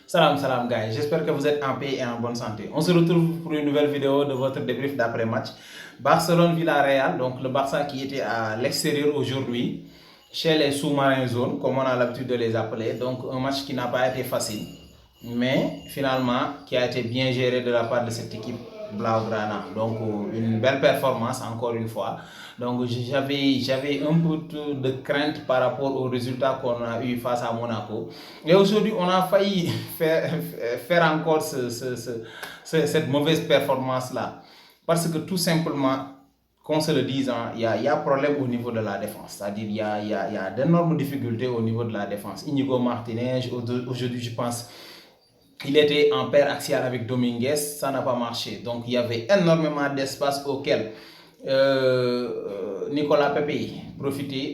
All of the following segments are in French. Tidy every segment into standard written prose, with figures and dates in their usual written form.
Salam salam guys, j'espère que vous êtes en paix et en bonne santé. On se retrouve pour une nouvelle vidéo de votre débrief d'après-match. Barcelone-Villarreal, donc le Barça qui était à l'extérieur aujourd'hui, chez les sous-marins jaunes, comme on a l'habitude de les appeler. Donc un match qui n'a pas été facile, mais finalement qui a été bien géré de la part de cette équipe Blaugrana. Donc une belle performance encore une fois. Donc j'avais un peu de crainte par rapport aux résultats qu'on a eu face à Monaco. Et aujourd'hui, on a failli faire encore cette mauvaise performance-là. Parce que tout simplement, qu'on se le dise, hein, il y a problème au niveau de la défense. C'est-à-dire il y a d'énormes difficultés au niveau de la défense. Inigo Martinez, aujourd'hui, je pense, il était en paire axiale avec Dominguez, ça n'a pas marché. Donc il y avait énormément d'espace auquel Nicolas Pepe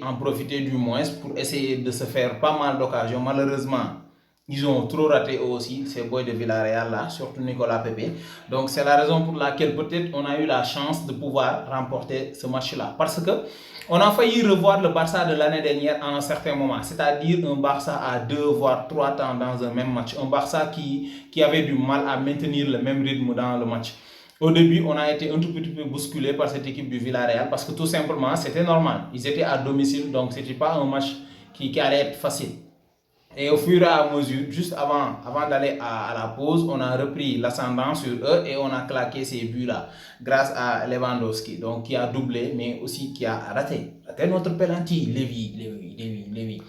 en profitait du moins pour essayer de se faire pas mal d'occasions. Malheureusement, ils ont trop raté aussi, ces boys de Villarreal là, surtout Nicolas Pepe. Donc c'est la raison pour laquelle peut-être on a eu la chance de pouvoir remporter ce match-là. Parce que on a failli revoir le Barça de l'année dernière à un certain moment. C'est-à-dire un Barça à 2 voire 3 temps dans un même match. Un Barça qui avait du mal à maintenir le même rythme dans le match. Au début, on a été un tout petit peu bousculé par cette équipe du Villarreal parce que tout simplement, c'était normal. Ils étaient à domicile, donc ce n'était pas un match qui allait être facile. Et au fur et à mesure, juste avant d'aller à la pause, on a repris l'ascendant sur eux et on a claqué ces buts-là grâce à Lewandowski, donc qui a doublé, mais aussi qui a raté notre penalty. Lévi.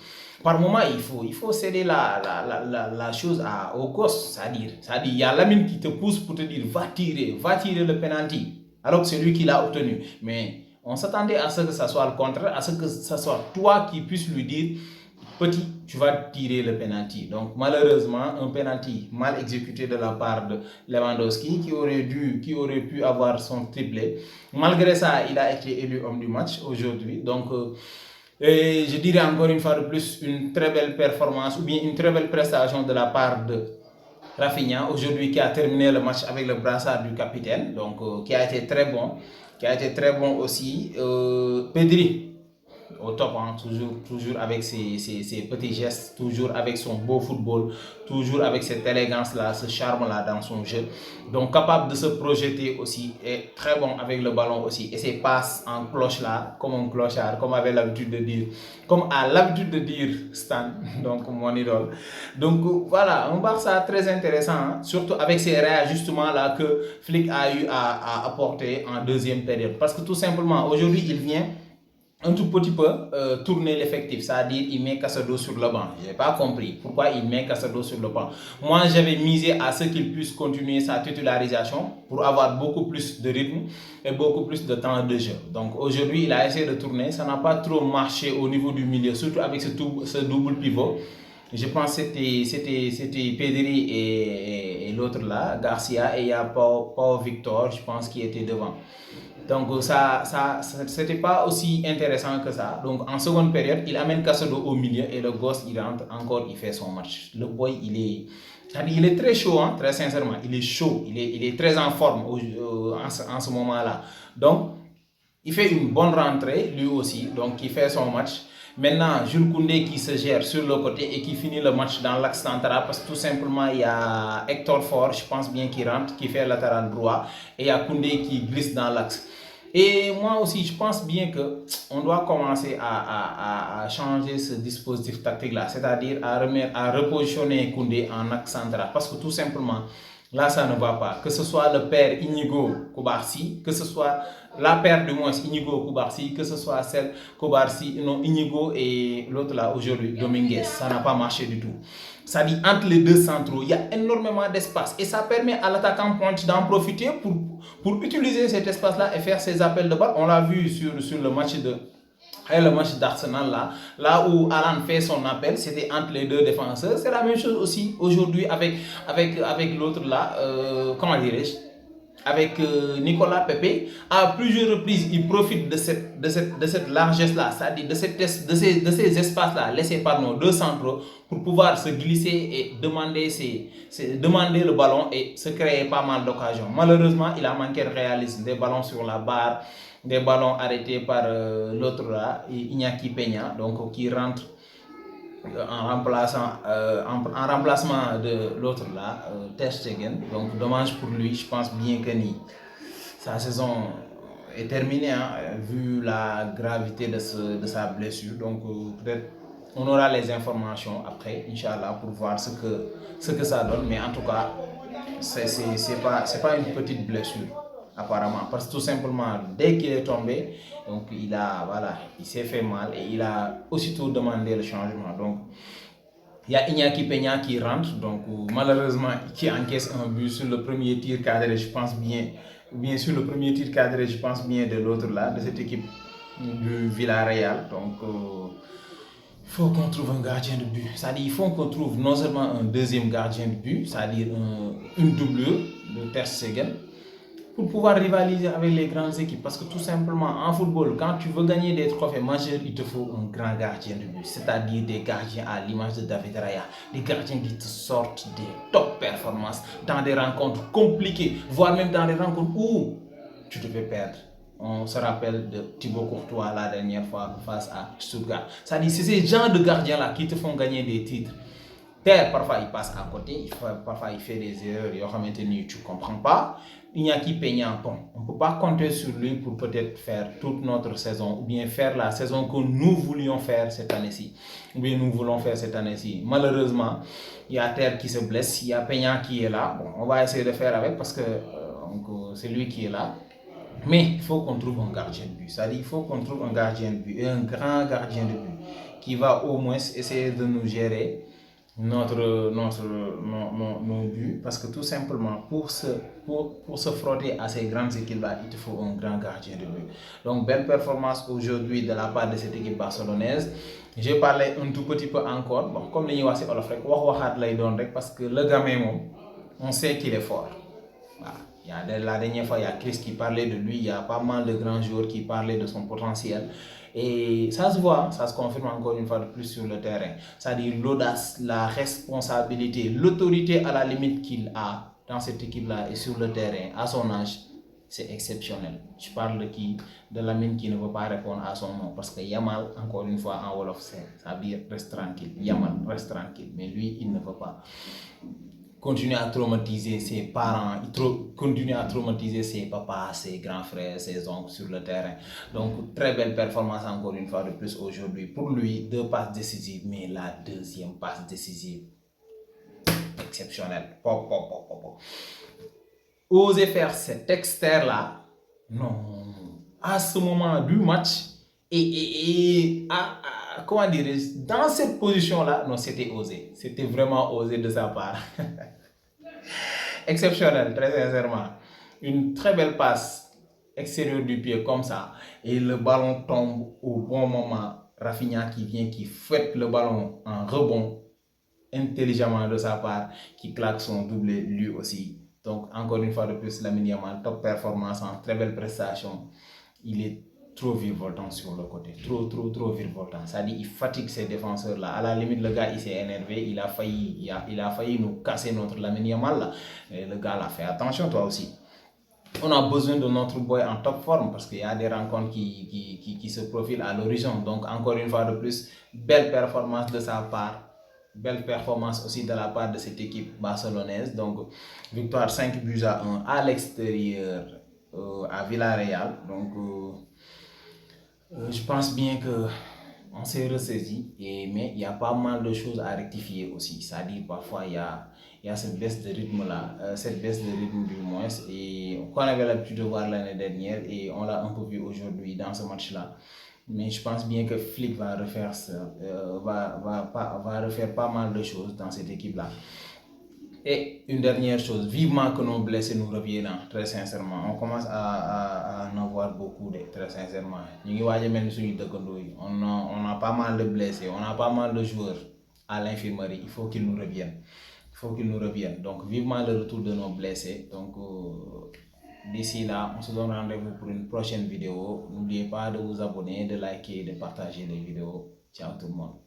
Par moment, il faut céder la chose au gosse, c'est-à-dire, il y a Lamine qui te pousse pour te dire va tirer le penalty, alors que c'est lui qui l'a obtenu. Mais on s'attendait à ce que ça soit le contraire, à ce que ça soit toi qui puisses lui dire petit, tu vas tirer le penalty. Donc malheureusement, un penalty mal exécuté de la part de Lewandowski qui aurait pu avoir son triplé. Malgré ça, il a été élu homme du match aujourd'hui. Donc et je dirais encore une fois de plus une très belle performance ou bien une très belle prestation de la part de Rafinha aujourd'hui qui a terminé le match avec le brassard du capitaine, donc qui a été très bon aussi. Pedri au top, hein, toujours avec ses petits gestes, toujours avec son beau football, toujours avec cette élégance-là, ce charme-là dans son jeu. Donc capable de se projeter aussi, et très bon avec le ballon aussi. Et ses passes en cloche-là, comme un clochard, comme avait l'habitude de dire, comme a l'habitude de dire Stan, donc mon idole. Donc voilà, un Barça très intéressant, hein, surtout avec ces réajustements-là que Flick a eu à apporter en deuxième période. Parce que tout simplement, aujourd'hui, il vient un tout petit peu tourner l'effectif, c'est-à-dire il met Casado sur le banc. Je n'ai pas compris pourquoi il met Casado sur le banc. Moi, j'avais misé à ce qu'il puisse continuer sa titularisation pour avoir beaucoup plus de rythme et beaucoup plus de temps de jeu. Donc aujourd'hui, il a essayé de tourner, ça n'a pas trop marché au niveau du milieu, surtout avec ce double pivot. Je pense que c'était Pedri et l'autre là, Garcia, et il y a Pau Victor, je pense, qui était devant. Donc ça c'était pas aussi intéressant que ça. Donc en seconde période, il amène Casado au milieu et le gosse il rentre encore, il fait son match. Le boy il est très chaud, hein, très sincèrement. Il est chaud, il est très en forme en ce moment-là. Donc il fait une bonne rentrée lui aussi, donc il fait son match. Maintenant, Jules Koundé qui se gère sur le côté et qui finit le match dans l'axe central parce que tout simplement il y a Hector Ford, je pense bien, qui rentre, qui fait latéral droit et il y a Koundé qui glisse dans l'axe. Et moi aussi, je pense bien qu'on doit commencer à changer ce dispositif tactique-là, c'est-à-dire à repositionner Koundé en axe central parce que tout simplement, là, ça ne va pas. Que ce soit le père Inigo Koubarsi, que ce soit la paire de moins Inigo Koubarsi, que ce soit celle Koubarsi, non, Inigo et l'autre là aujourd'hui, Dominguez, ça n'a pas marché du tout. Ça dit entre les deux centraux, il y a énormément d'espace et ça permet à l'attaquant pointe d'en profiter pour utiliser cet espace-là et faire ses appels de balle. On l'a vu sur le match d'Arsenal là où Alan fait son appel, c'était entre les deux défenseurs. C'est la même chose aussi aujourd'hui avec l'autre là, comment dirais-je, avec Nicolas Pepe. À plusieurs reprises, il profite de cette largesse-là, c'est-à-dire de ces espaces-là laissés par nos deux centraux pour pouvoir se glisser et demander le ballon et se créer pas mal d'occasions. Malheureusement, il a manqué de réalisme, des ballons sur la barre, des ballons arrêtés par l'autre là, Iñaki Peña, donc qui rentre en remplacement de l'autre là, Ter Stegen. Donc dommage pour lui, je pense bien que sa saison est terminée, hein, vu la gravité de sa blessure. Donc peut-être on aura les informations après, Inch'Allah, pour voir ce que ça donne. Mais en tout cas, c'est pas une petite blessure, apparemment. Parce que tout simplement, dès qu'il est tombé, donc il s'est fait mal et il a aussitôt demandé le changement. Donc, il y a Iñaki Peña qui rentre, donc malheureusement, qui encaisse un but sur le premier tir cadré, je pense bien sur le premier tir cadré, je pense bien de l'autre là, de cette équipe du Villarreal. Donc, il faut qu'on trouve un gardien de but. C'est-à-dire il faut qu'on trouve non seulement un deuxième gardien de but, c'est-à-dire une doublure de Ter Stegen, pour pouvoir rivaliser avec les grandes équipes. Parce que tout simplement, en football, quand tu veux gagner des trophées majeurs, il te faut un grand gardien de but. C'est-à-dire des gardiens à l'image de David Raya. Des gardiens qui te sortent des top performances dans des rencontres compliquées, voire même dans des rencontres où tu te fais perdre. On se rappelle de Thibaut Courtois la dernière fois face à Stuttgart. C'est-à-dire c'est ces gens de gardiens-là qui te font gagner des titres. Ter, parfois il passe à côté, parfois il fait des erreurs, tu ne comprends pas. Iñaki Peña, on ne peut pas compter sur lui pour peut-être faire toute notre saison, ou bien faire la saison que nous voulions faire cette année-ci, ou bien nous voulons faire cette année-ci. Malheureusement, il y a Ter qui se blesse, il y a Peña qui est là. Bon, on va essayer de faire avec parce que c'est lui qui est là. Mais il faut qu'on trouve un gardien de but. C'est-à-dire il faut qu'on trouve un gardien de but, un grand gardien de but, qui va au moins essayer de nous gérer nos buts. Parce que tout simplement, pour se frotter à ces grandes équipes-là, il te faut un grand gardien de but. Donc, belle performance aujourd'hui de la part de cette équipe barcelonaise. J'ai parlé un tout petit peu encore. Bon, comme les Niwasi Olofrek, parce que le gamin, on sait qu'il est fort. Voilà. La dernière fois, il y a Chris qui parlait de lui, il y a pas mal de grands joueurs qui parlaient de son potentiel. Et ça se voit, ça se confirme encore une fois de plus sur le terrain. C'est-à-dire l'audace, la responsabilité, l'autorité à la limite qu'il a dans cette équipe-là et sur le terrain, à son âge, c'est exceptionnel. Je parle de qui? De Lamine qui ne veut pas répondre à son nom. Parce que Yamal, encore une fois, en Wolof, ça veut dire reste tranquille. Yamal, reste tranquille. Mais lui, il ne veut pas. Continue à traumatiser ses parents, continue à traumatiser ses papas, ses grands frères, ses oncles sur le terrain. Donc, très belle performance encore une fois de plus aujourd'hui. Pour lui, 2 passes décisives, mais la deuxième passe décisive, exceptionnelle. Oser faire cet externe-là, non, à ce moment du match, comment dire, dans cette position-là, non, c'était osé. C'était vraiment osé de sa part. Exceptionnel, très sincèrement. Une très belle passe extérieure du pied comme ça. Et le ballon tombe au bon moment. Rafinha qui vient, qui fouette le ballon en rebond intelligemment de sa part, qui claque son doublé lui aussi. Donc, encore une fois de plus, Lamine Yamal, top performance, en très belle prestation. Il est trop virevoltant sur le côté, trop virevoltant. C'est-à-dire il fatigue ses défenseurs là. À la limite, le gars il s'est énervé, il a failli nous casser notre Lamine Yamal là. Et le gars l'a fait. Attention toi aussi. On a besoin de notre boy en top forme parce qu'il y a des rencontres qui se profilent à l'horizon. Donc encore une fois de plus, belle performance de sa part. Belle performance aussi de la part de cette équipe barcelonaise. Donc victoire 5-1 à l'extérieur à Villarreal. Donc je pense bien que on s'est ressaisi, mais il y a pas mal de choses à rectifier aussi. C'est-à-dire parfois il y a cette baisse de rythme là, cette baisse de rythme du moins, et qu'on avait l'habitude de voir l'année dernière et on l'a un peu vu aujourd'hui dans ce match-là. Mais je pense bien que Flick va refaire va refaire pas mal de choses dans cette équipe-là. Et une dernière chose, vivement que nos blessés nous reviennent, très sincèrement. On commence à en avoir beaucoup, très sincèrement. On a pas mal de blessés, on a pas mal de joueurs à l'infirmerie. Il faut qu'ils nous reviennent. Il faut qu'ils nous reviennent. Donc, vivement le retour de nos blessés. Donc, d'ici là, on se donne rendez-vous pour une prochaine vidéo. N'oubliez pas de vous abonner, de liker, de partager les vidéos. Ciao tout le monde.